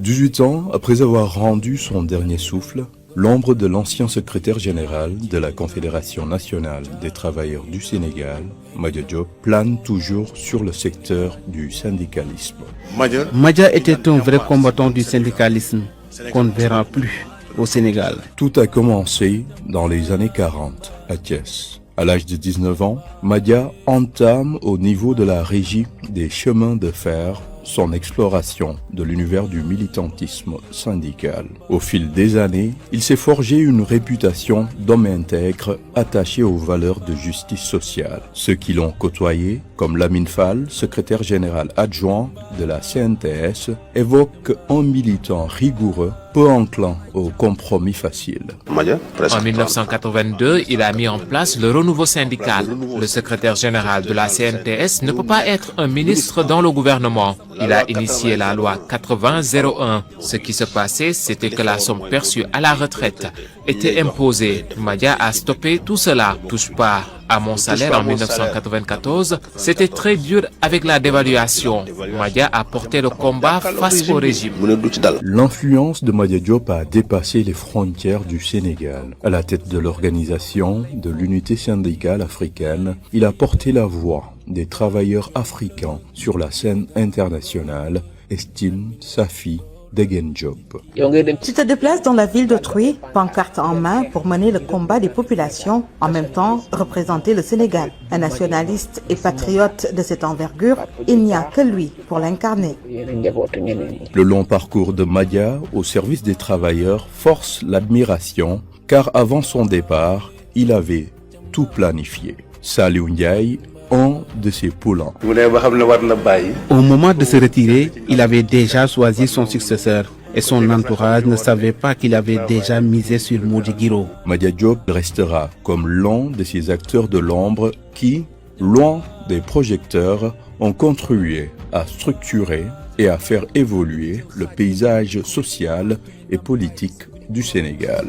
18 ans après avoir rendu son dernier souffle, l'ombre de l'ancien secrétaire général de la Confédération nationale des travailleurs du Sénégal, Madia Diop, plane toujours sur le secteur du syndicalisme. Madia était un vrai combattant du syndicalisme qu'on ne verra plus au Sénégal. Tout a commencé dans les années 40 à Thiès. À l'âge de 19 ans, Madia entame au niveau de la régie des chemins de fer son exploration de l'univers du militantisme syndical. Au fil des années, il s'est forgé une réputation d'homme intègre attaché aux valeurs de justice sociale. Ceux qui l'ont côtoyé, comme Lamine Fall, secrétaire général adjoint de la CNTS, évoquent un militant rigoureux, peu enclin au compromis facile. En 1982, il a mis en place le renouveau syndical. Le secrétaire général de la CNTS ne peut pas être un ministre dans le gouvernement. Il a initié la loi 80-01. Ce qui se passait, c'était que la somme perçue à la retraite était imposée. Madia a stoppé tout cela. Touche pas à mon salaire en 1994. C'était très dur avec la dévaluation. Madia a porté le combat face au régime. L'influence de Madia Diop a dépassé les frontières du Sénégal. À la tête de l'organisation de l'unité syndicale africaine, il a porté la voix des travailleurs africains sur la scène internationale, estime Safi Degen Diop. Tu te déplaces dans la ville d'autrui, pancarte en main, pour mener le combat des populations, en même temps représenter le Sénégal. Un nationaliste et patriote de cette envergure, il n'y a que lui pour l'incarner. Le long parcours de Madia au service des travailleurs force l'admiration, car avant son départ, il avait tout planifié. Saliou Ndiaye, un de ses poulains. Au moment de se retirer, il avait déjà choisi son successeur et son entourage ne savait pas qu'il avait déjà misé sur Mody Guiro. Madia Diop restera comme l'un de ces acteurs de l'ombre qui, loin des projecteurs, ont contribué à structurer et à faire évoluer le paysage social et politique du Sénégal.